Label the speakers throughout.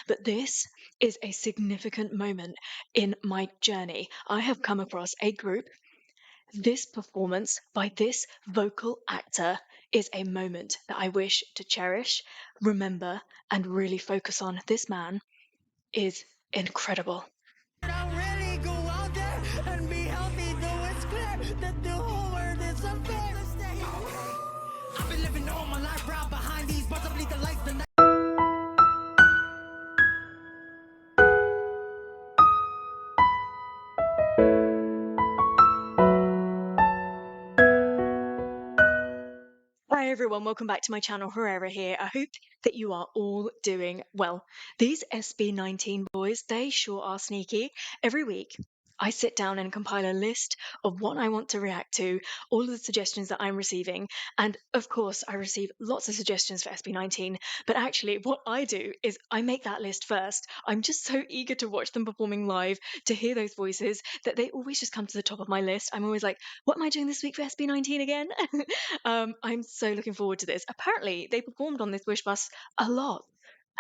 Speaker 1: but this is a significant moment in my journey. I have come across a group. This performance by this vocal actor is a moment that I wish to cherish, remember, and really focus on. This man is incredible. Hi everyone, welcome back to my channel, Herrera here. I hope that you are all doing well. These SB19 boys, they sure are sneaky. Every week, I sit down and compile a list of what I want to react to, all of the suggestions that I'm receiving, and of course, I receive lots of suggestions for SB19, but actually what I do is I make that list first. I'm just so eager to watch them performing live, to hear those voices, that they always just come to the top of my list. I'm always like, what am I doing this week for SB19 again? I'm so looking forward to this. Apparently, they performed on this Wish Bus a lot.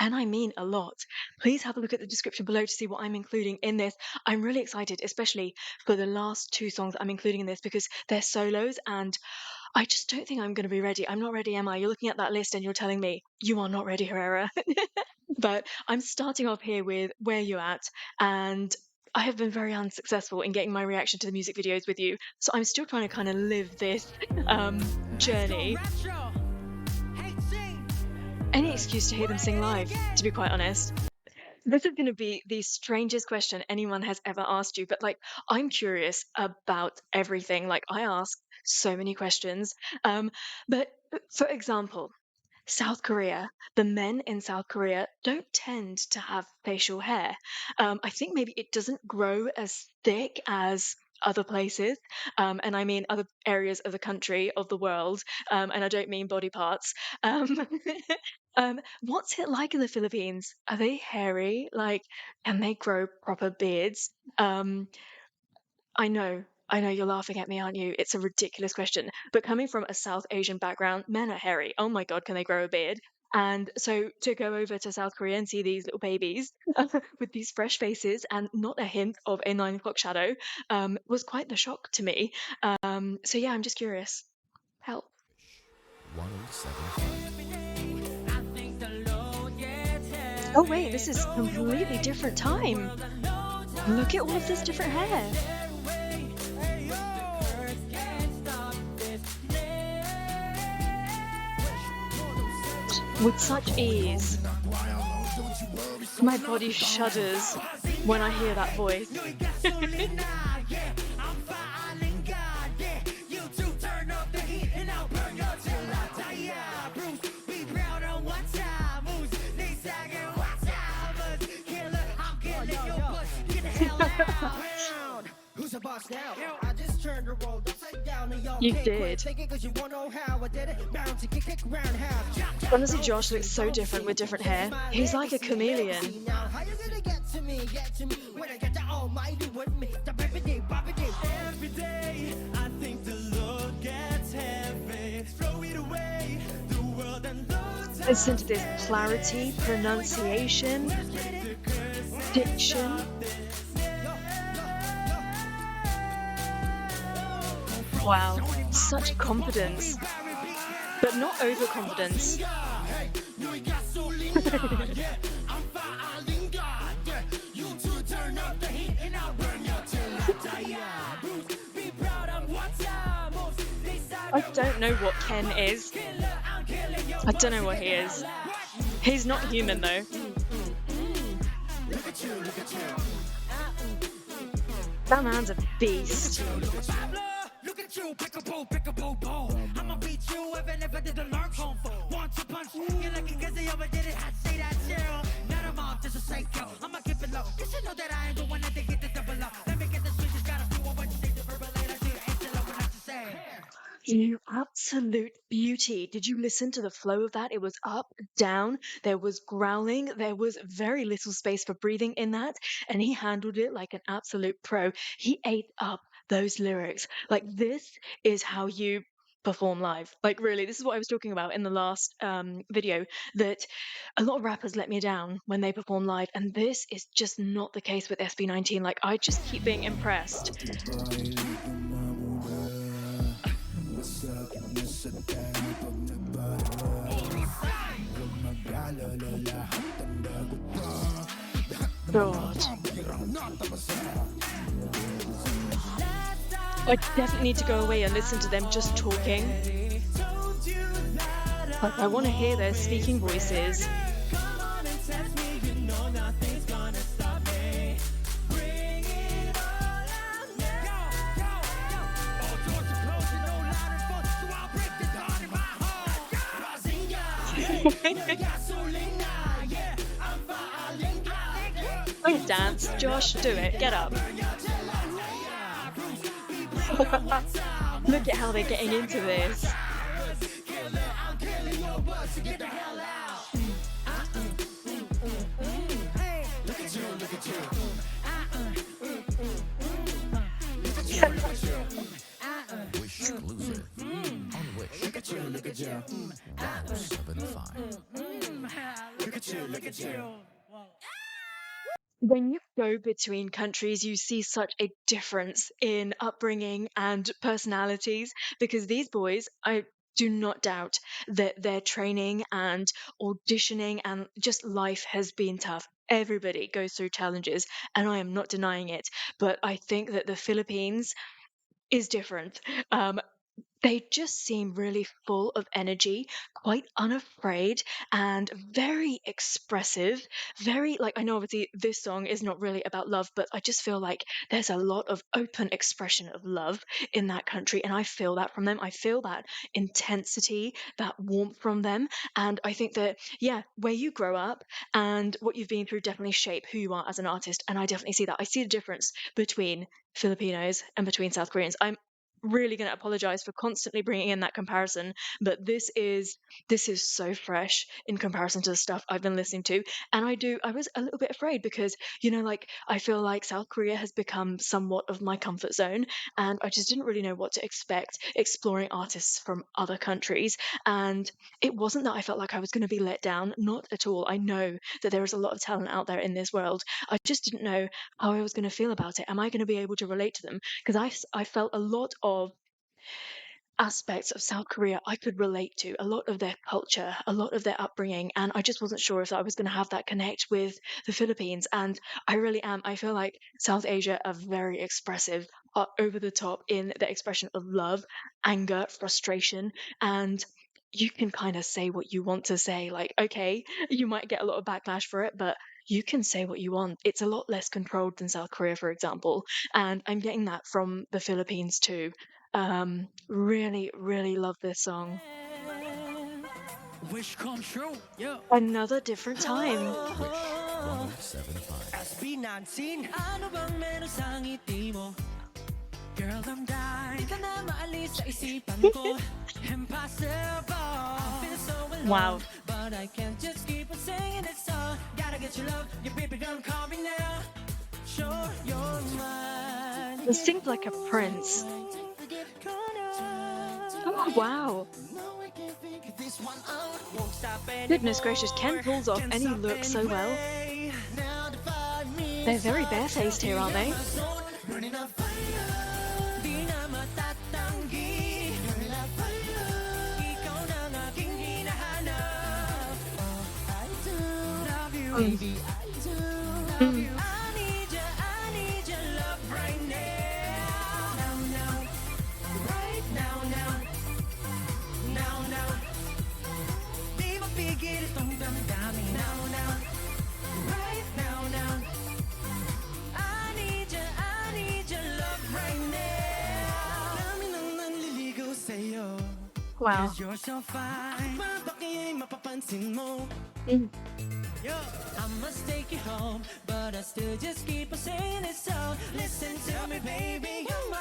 Speaker 1: And I mean a lot. Please have a look at the description below to see what I'm including in this. I'm really excited, especially for the last two songs I'm including in this because they're solos and I just don't think I'm going to be ready. I'm not ready, am I? You're looking at that list and you're telling me you are not ready, Herrera. But I'm starting off here with Where You At, and I have been very unsuccessful in getting my reaction to the music videos with you, so I'm still trying to kind of live this journey. Any excuse to hear them sing live, to be quite honest. This is going to be the strangest question anyone has ever asked you, but like, I'm curious about everything. Like, I ask so many questions. But for example, South Korea, the men in South Korea don't tend to have facial hair. I think maybe it doesn't grow as thick as other places, and I mean other areas of the country, of the world, and I don't mean body parts. Um, what's it like in the Philippines? Are they hairy? Like, can they grow proper beards? I know you're laughing at me, aren't you? It's a ridiculous question. But coming from a South Asian background, men are hairy. Oh my God, can they grow a beard? And so to go over to South Korea and see these little babies with these fresh faces and not a hint of a 9 o'clock shadow was quite the shock to me. So yeah, I'm just curious. Help.
Speaker 2: 107.
Speaker 1: Oh wait, this is completely different time. Look at all of this different hair. With such ease. My body shudders when I hear that voice. You did. Honestly, Josh looks so different with different hair. He's like a chameleon. Listen to this clarity, pronunciation, diction. Wow, such confidence, but not overconfidence. I don't know what Ken is. I don't know what he is. He's not human though. That man's a beast. You absolute beauty. Did you listen to the flow of that? It was up, down, there was growling, there was very little space for breathing in that, and he handled it like an absolute pro. He ate up those lyrics. Like, this is how you perform live. Like, really, this is what I was talking about in the last video, that a lot of rappers let me down when they perform live, and this is just not the case with SB19. Like, I just keep being impressed. God. I definitely need to go away and listen to them just talking. Like, I want to hear their speaking voices. Please dance. Josh, do it. Get up. Look at how they're getting into this. When you go between countries, you see such a difference in upbringing and personalities, because these boys, I do not doubt that their training and auditioning and just life has been tough. Everybody goes through challenges, and I am not denying it. But I think that the Philippines is different. They just seem really full of energy, quite unafraid, and very expressive. Very, like, I know obviously this song is not really about love, but I just feel like there's a lot of open expression of love in that country. And I feel that from them. I feel that intensity, that warmth from them. And I think that, yeah, where you grow up and what you've been through definitely shape who you are as an artist. And I definitely see that. I see the difference between Filipinos and between South Koreans. I'm really going to apologize for constantly bringing in that comparison, but this is so fresh in comparison to the stuff I've been listening to. And I was a little bit afraid because, like, I feel like South Korea has become somewhat of my comfort zone, and I just didn't really know what to expect exploring artists from other countries. And it wasn't that I felt like I was going to be let down, not at all. I know that there is a lot of talent out there in this world. I just didn't know how I was going to feel about it. Am I going to be able to relate to them? Because I felt a lot of aspects of South Korea I could relate to, a lot of their culture, a lot of their upbringing, and I just wasn't sure if I was going to have that connect with the Philippines. And I really am. I feel like South Asia are very expressive, are over the top in the expression of love, anger, frustration, and you can kind of say what you want to say. Like, okay, you might get a lot of backlash for it, but you can say what you want. It's a lot less controlled than South Korea, for example. And I'm getting that from the Philippines too. Really, really love this song.
Speaker 2: Wish come true. Yeah.
Speaker 1: Another different time.
Speaker 2: SB19. Ano bang meron sa ngiti mo? Girl, I'm dying. Di ka na maalis sa isipan ko. Impossible. I feel so alone.
Speaker 1: Wow.
Speaker 2: But I can't just keep on singing this song. Gotta get your love. Your baby don't call me now. Sure, you're mine.
Speaker 1: He sings like a prince. Oh, wow. Goodness gracious, Ken pulls off any look so well. They're very barefaced here, aren't they? Wow.
Speaker 2: You're so fine. I must take you home, but I still just keep on saying this song. Listen to me, baby, you're mine.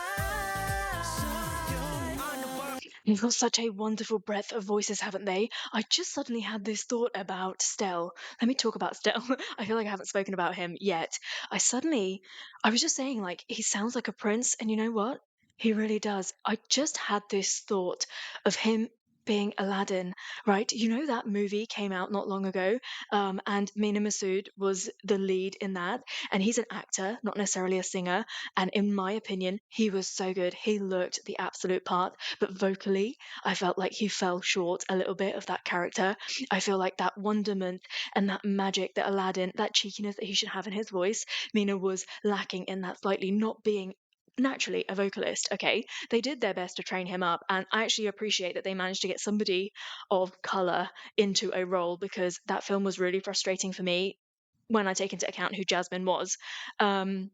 Speaker 1: They've got such a wonderful breadth of voices, haven't they? I just suddenly had this thought about Stel. Let me talk about Stel. I feel like I haven't spoken about him yet. I was just saying, like, he sounds like a prince, and you know what? He really does. I just had this thought of him being Aladdin, right? You know that movie came out not long ago, and Mina Masood was the lead in that, and he's an actor, not necessarily a singer. And in my opinion, he was so good. He looked the absolute part, but vocally, I felt like he fell short a little bit of that character. I feel like that wonderment and that magic that Aladdin, that cheekiness that he should have in his voice, Mina was lacking in that slightly, not being naturally a vocalist. Okay, they did their best to train him up, and I actually appreciate that they managed to get somebody of color into a role, because that film was really frustrating for me when I take into account who Jasmine was. um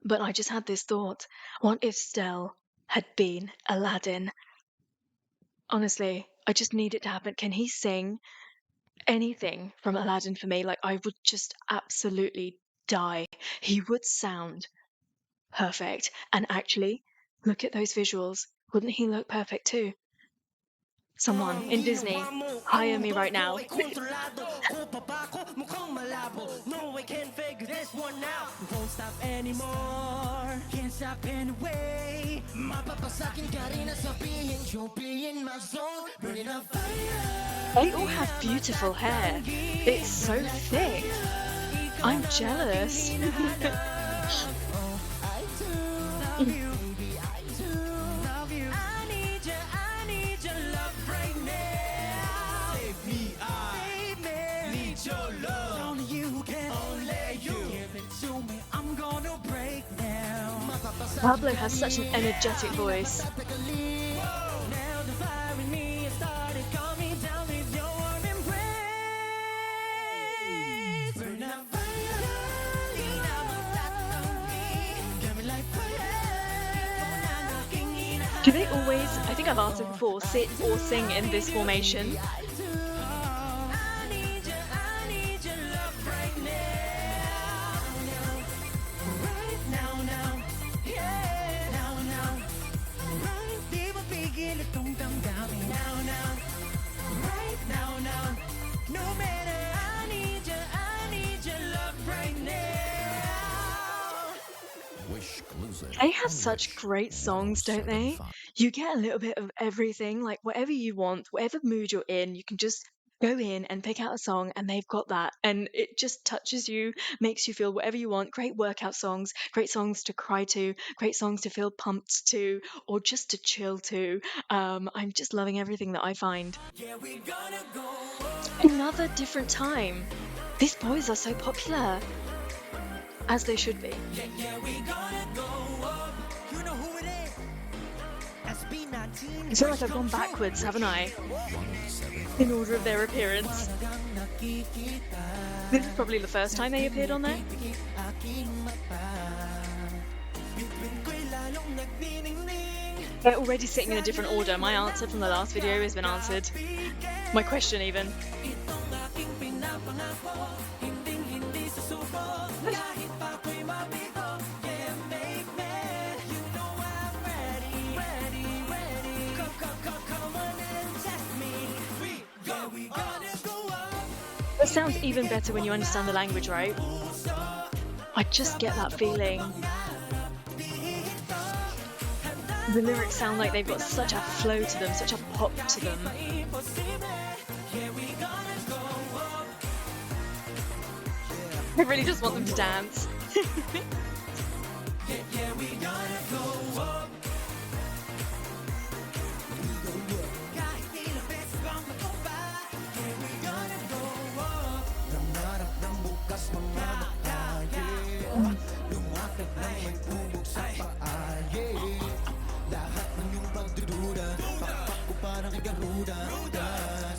Speaker 1: but I just had this thought, what if Stell had been Aladdin? Honestly, I just need it to happen. Can he sing anything from Aladdin for me? Like, I would just absolutely die. He would sound perfect. And actually, look at those visuals. Wouldn't he look perfect too? Someone in Disney, hire me right now.
Speaker 2: No, I can't figure this one out. Won't stop anymore. Can't stop anyway. Mapapasakin ka rin na sabihin, you'll be in my zone. Burning up fire.
Speaker 1: They all have beautiful hair. It's so thick. I'm jealous. Pablo has such an energetic voice. Do they always, I think I've asked it before, sit or sing in this formation? They have such great songs, don't they? You get a little bit of everything, like whatever you want, whatever mood you're in, you can just go in and pick out a song, and they've got that. And it just touches you, makes you feel whatever you want. Great workout songs, great songs to cry to, great songs to feel pumped to, or just to chill to. I'm just loving everything that I find. Another different time. These boys are so popular. As they should be. I feel like I've gone backwards, haven't I? In order of their appearance. This is probably the first time they appeared on there. They're already sitting in a different order. My answer from the last video has been answered. My question even. It sounds even better when you understand the language, right? I just get that feeling. The lyrics sound like they've got such a flow to them, such a pop to them. I really just want them to dance.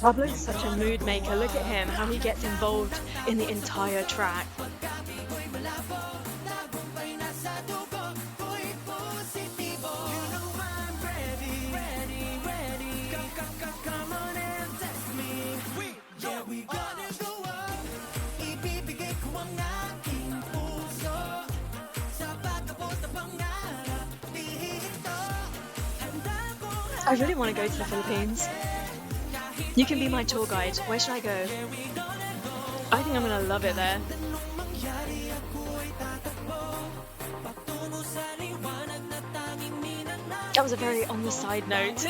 Speaker 1: Pablo's such a mood maker. Look at him, how he gets involved in the entire track. I really want to go to the Philippines. You can be my tour guide. Where should I go? I think I'm gonna love it there. That was a very on the side note.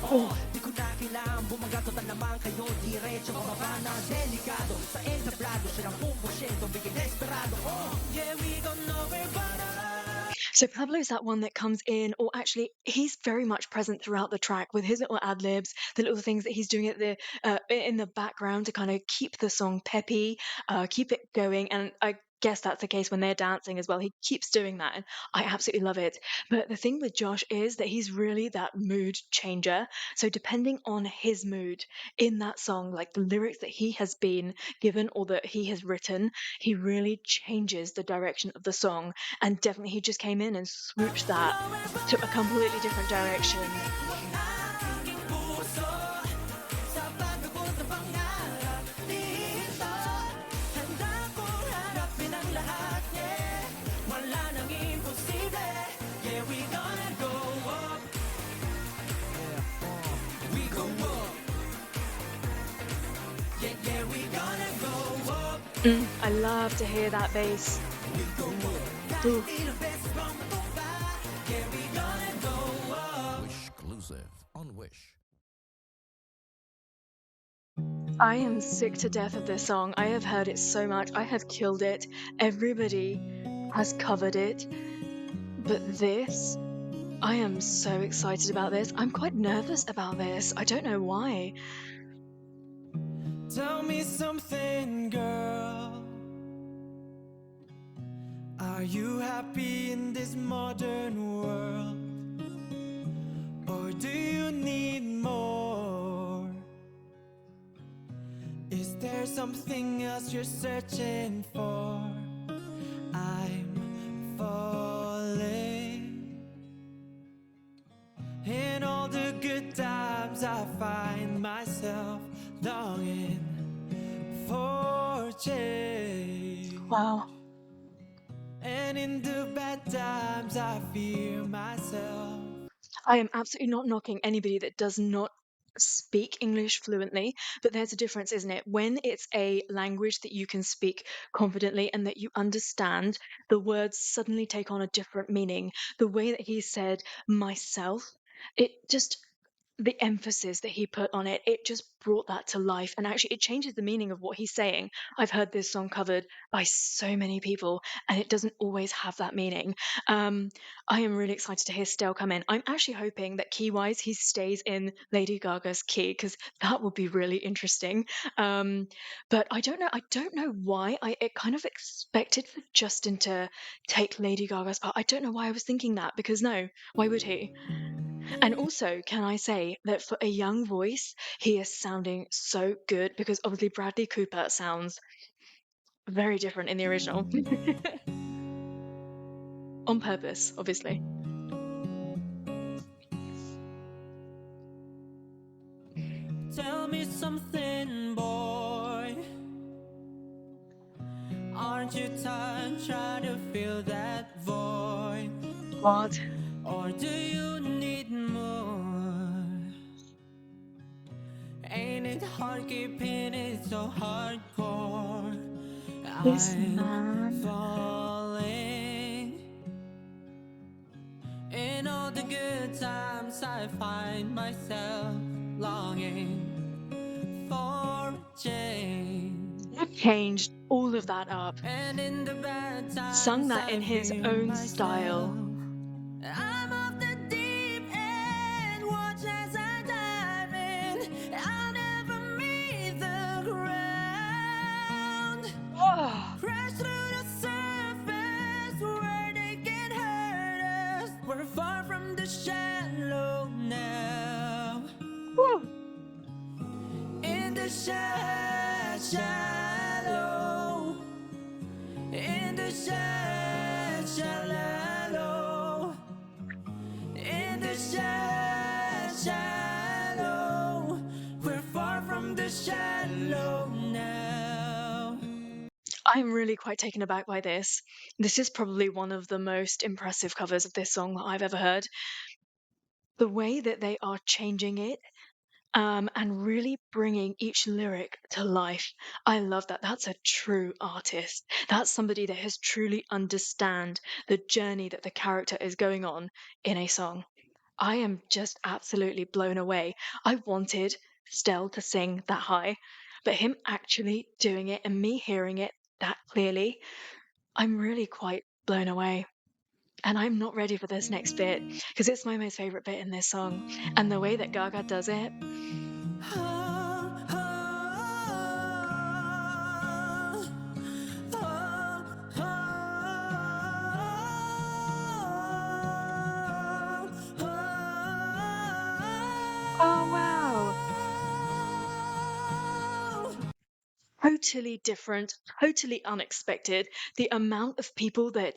Speaker 1: Oh. So Pablo's that one that comes in, or actually, he's very much present throughout the track with his little ad libs, the little things that he's doing at the in the background to kind of keep the song peppy, keep it going. And I guess that's the case when they're dancing as well. He keeps doing that, and I absolutely love it. But the thing with Josh is that he's really that mood changer. So depending on his mood in that song, like the lyrics that he has been given or that he has written, he really changes the direction of the song. And definitely he just came in and swooped that to a completely different direction. I love to hear that bass. Ooh.
Speaker 2: Exclusive on Wish.
Speaker 1: I am sick to death of this song. I have heard it so much. I have killed it. Everybody has covered it. But this, I am so excited about this. I'm quite nervous about this. I don't know why.
Speaker 2: Tell me something, girl. Are you happy in this modern world? Or do you need more? Is there something else you're searching for? I'm falling. In all the good times I find myself longing for change.
Speaker 1: Wow.
Speaker 2: And in the bad times I fear myself.
Speaker 1: I am absolutely not knocking anybody that does not speak English fluently, but there's a difference, isn't it? When it's a language that you can speak confidently and that you understand, the words suddenly take on a different meaning. The way that he said myself, it just the emphasis that he put on it, it just brought that to life. And actually, it changes the meaning of what he's saying. I've heard this song covered by so many people, and it doesn't always have that meaning. I am really excited to hear Stell come in. I'm actually hoping that key wise he stays in Lady Gaga's key because that would be really interesting. But I don't know. I don't know why I kind of expected for Justin to take Lady Gaga's part. I don't know why I was thinking that because no, why would he? And also, can I say that for a young voice, he is sounding so good because obviously Bradley Cooper sounds very different in the original. On purpose, obviously.
Speaker 2: Tell me something, boy. Aren't you tired trying to fill that void?
Speaker 1: What?
Speaker 2: Or do you need more? Ain't it hard keeping it so hardcore?
Speaker 1: This
Speaker 2: I'm
Speaker 1: man.
Speaker 2: falling. In all the good times I find myself longing for change.
Speaker 1: Changed all of that up.
Speaker 2: And in the bad times
Speaker 1: Sung that
Speaker 2: I
Speaker 1: in his
Speaker 2: fear
Speaker 1: own
Speaker 2: myself.
Speaker 1: style.
Speaker 2: I'm off the deep end, watch as I dive in. I'll never meet the ground.
Speaker 1: Oh,
Speaker 2: Crash through the surface where they can hurt us. We're far from the shallow now.
Speaker 1: whew.
Speaker 2: In the shallow. In the shallow. In the shallow. We're far from the shallow now.
Speaker 1: I'm really quite taken aback by this. This is probably one of the most impressive covers of this song that I've ever heard. The way that they are changing it and really bringing each lyric to life. I love that. That's a true artist. That's somebody that has truly understand the journey that the character is going on in a song. I am just absolutely blown away. I wanted Stell to sing that high, but him actually doing it and me hearing it that clearly, I'm really quite blown away. And I'm not ready for this next bit because it's my most favorite bit in this song. And the way that Gaga does it, oh wow, totally different, totally unexpected. The amount of people that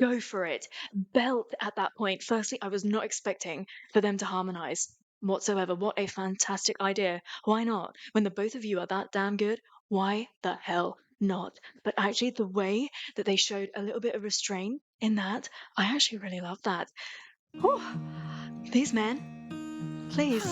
Speaker 1: go for it, belt at that point. Firstly, I was not expecting for them to harmonize whatsoever. What a fantastic idea. Why not? When the both of you are that damn good, why the hell not? But actually, the way that they showed a little bit of restraint in that, I actually really love that. Whew. These men, please.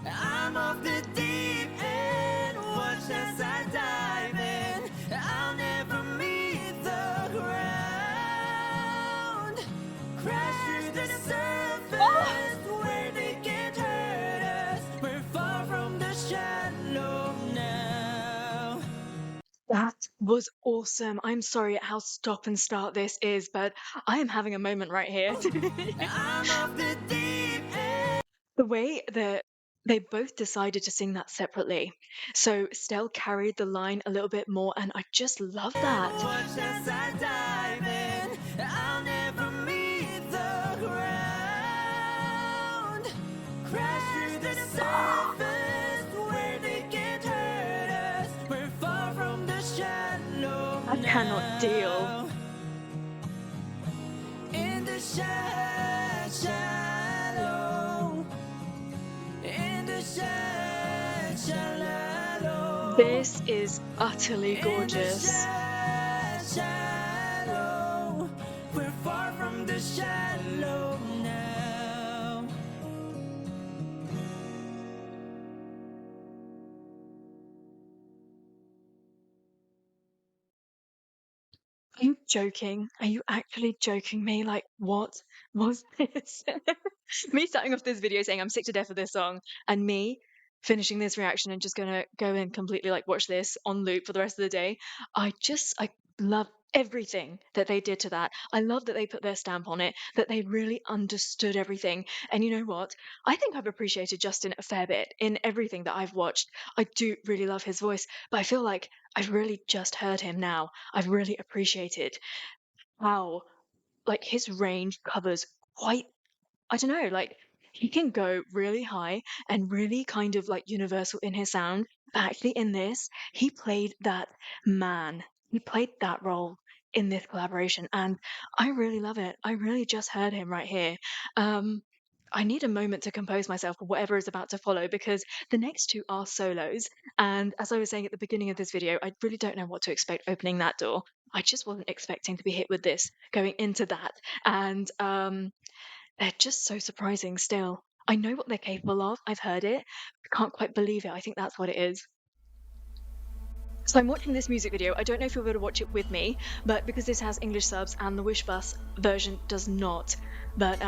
Speaker 2: I'm off the deep end, watch as I dive in. I'll never meet the ground. Crash through the surface where they can't hurt us. We're far from the shallow now.
Speaker 1: That was awesome. I'm sorry at how stop and start this is, but I am having a moment right here.
Speaker 2: I'm off the deep end.
Speaker 1: The way that they both decided to sing that separately. So Stell carried the line a little bit more, and I just love that.
Speaker 2: Watch as I dive in. I'll never meet the ground. Crash through the surface where they can't hurt us. We're far from the shallow
Speaker 1: I cannot deal.
Speaker 2: in the shallow. In the shallow.
Speaker 1: This is utterly gorgeous.
Speaker 2: Shallow. We're far from the shallow now.
Speaker 1: Are you joking? Are you actually joking me? Like, what was this? Me starting off this video saying I'm sick to death of this song, and me finishing this reaction and just gonna go and completely like watch this on loop for the rest of the day. I love everything that they did to that. I love that they put their stamp on it, that they really understood everything. And you know what? I think I've appreciated Justin a fair bit in everything that I've watched. I do really love his voice, but I feel like I've really just heard him now. I've really appreciated how like his range covers quite, I don't know, like he can go really high and really kind of like universal in his sound. But actually, in this, he played that man. He played that role in this collaboration, and I really love it. I really just heard him right here. Um, I need a moment to compose myself for whatever is about to follow because the next two are solos. And as I was saying at the beginning of this video, I really don't know what to expect opening that door. I just wasn't expecting to be hit with this going into that. And they're just so surprising still. I know what they're capable of. I've heard it. I can't quite believe it. I think that's what it is. So I'm watching this music video. I don't know if you'll be able to watch it with me, but because this has English subs and the Wish Bus version does not. But